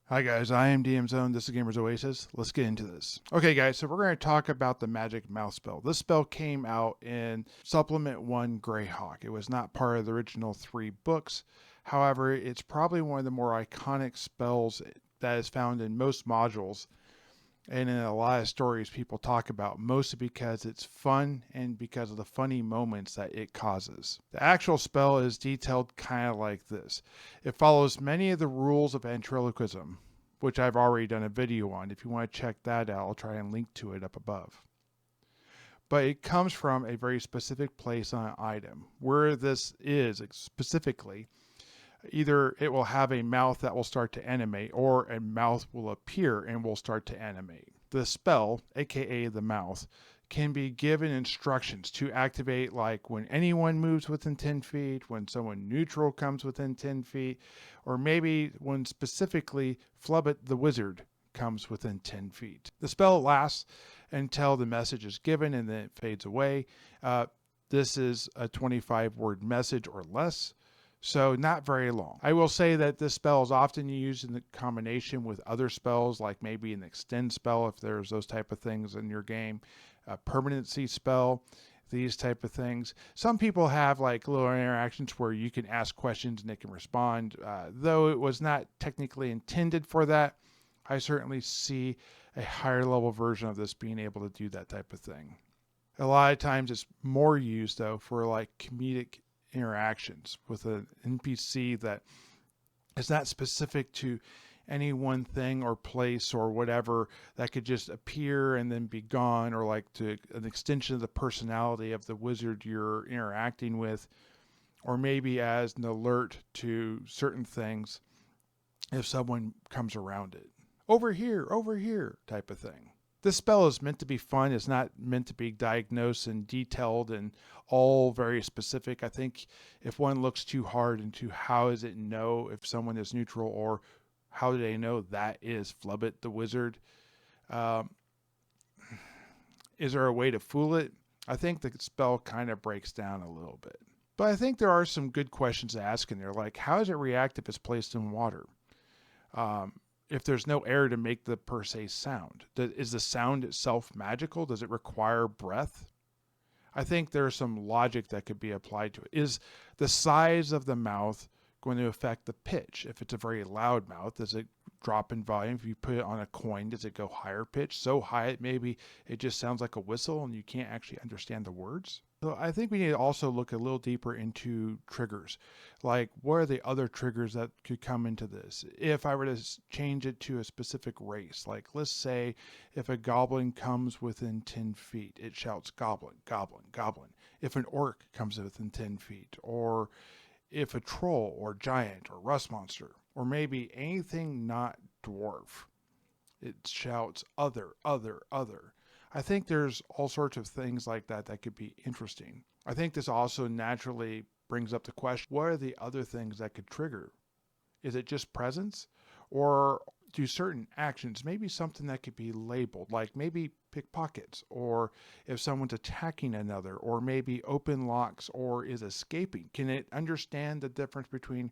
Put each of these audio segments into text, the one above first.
Hi guys, I am DM Zone. This is Gamers Oasis. Let's get into this. Okay guys, so we're going to talk about the Magic Mouth spell. This spell came out in Supplement 1 Greyhawk. It was not part of the original 3 books. However, it's probably one of the more iconic spells that is found in most modules and in a lot of stories people talk about, mostly because it's fun and because of the funny moments that it causes. The actual spell is detailed kind of like this. It follows many of the rules of ventriloquism, which I've already done a video on. If you want to check that out, I'll try and link to it up above. But it comes from a very specific place on an item. Where this is specifically, either it will have a mouth that will start to animate or a mouth will appear and will start to animate. The spell, aka the mouth, can be given instructions to activate, like when anyone moves within 10 feet, when someone neutral comes within 10 feet, or maybe when specifically Flubbit the wizard comes within 10 feet. The spell lasts until the message is given and then it fades away. This is a 25-word message or less, so not very long. I will say that this spell is often used in combination with other spells, like maybe an extend spell if there's those type of things in your game, a permanency spell, these type of things. Some people have like little interactions where you can ask questions and it can respond. Though it was not technically intended for that, I certainly see a higher level version of this being able to do that type of thing. A lot of times it's more used though for like comedic interactions with an NPC that is not specific to any one thing or place or whatever, that could just appear and then be gone, or like to an extension of the personality of the wizard you're interacting with, or maybe as an alert to certain things if someone comes around it. Over here type of thing. This spell is meant to be fun. It's not meant to be diagnosed and detailed and all very specific. I think if one looks too hard into how does it know if someone is neutral, or how do they know that is Flubbit the wizard, um, is there a way to fool it? I think the spell kind of breaks down a little bit. But I think there are some good questions to ask in there, like how does it react if it's placed in water? Um, if there's no air to make the per se sound, is the sound itself magical? Does it require breath? I think there's some logic that could be applied to it. Is the size of the mouth going to affect the pitch? If it's a very loud mouth, does it drop in volume? If you put it on a coin, does it go higher pitch? So high it maybe it just sounds like a whistle and you can't actually understand the words? So I think we need to also look a little deeper into triggers. Like, what are the other triggers that could come into this? If I were to change it to a specific race, like let's say if a goblin comes within 10 feet, it shouts goblin, goblin, goblin. If an orc comes within 10 feet, or if a troll or giant or rust monster, or maybe anything not dwarf, it shouts other, other, other. I think there's all sorts of things like that that could be interesting. I think this also naturally brings up the question, what are the other things that could trigger? Is it just presence? Or do certain actions, maybe something that could be labeled, like maybe pickpockets, or if someone's attacking another, or maybe open locks, or is escaping? Can it understand the difference between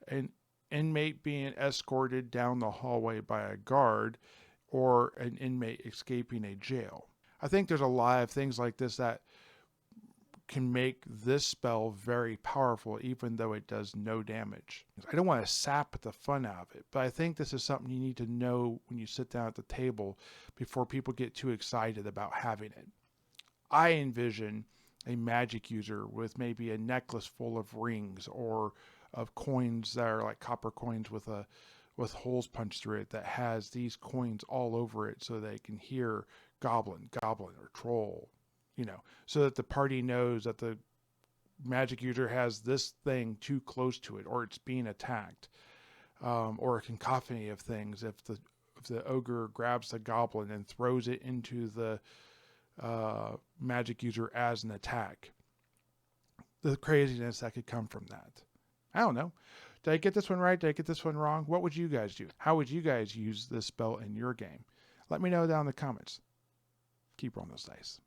an inmate being escorted down the hallway by a guard or an inmate escaping a jail? I think there's a lot of things like this that can make this spell very powerful, even though it does no damage. I don't want to sap the fun out of it, but I think this is something you need to know when you sit down at the table before people get too excited about having it. I envision a magic user with maybe a necklace full of rings or of coins that are like copper coins with holes punched through it, that has these coins all over it so they can hear goblin, goblin, or troll, so that the party knows that the magic user has this thing too close to it, or it's being attacked, or a cacophony of things. If the ogre grabs the goblin and throws it into the magic user as an attack, the craziness that could come from that. I don't know. Did I get this one right? Did I get this one wrong? What would you guys do? How would you guys use this spell in your game? Let me know down in the comments. Keep rolling those dice.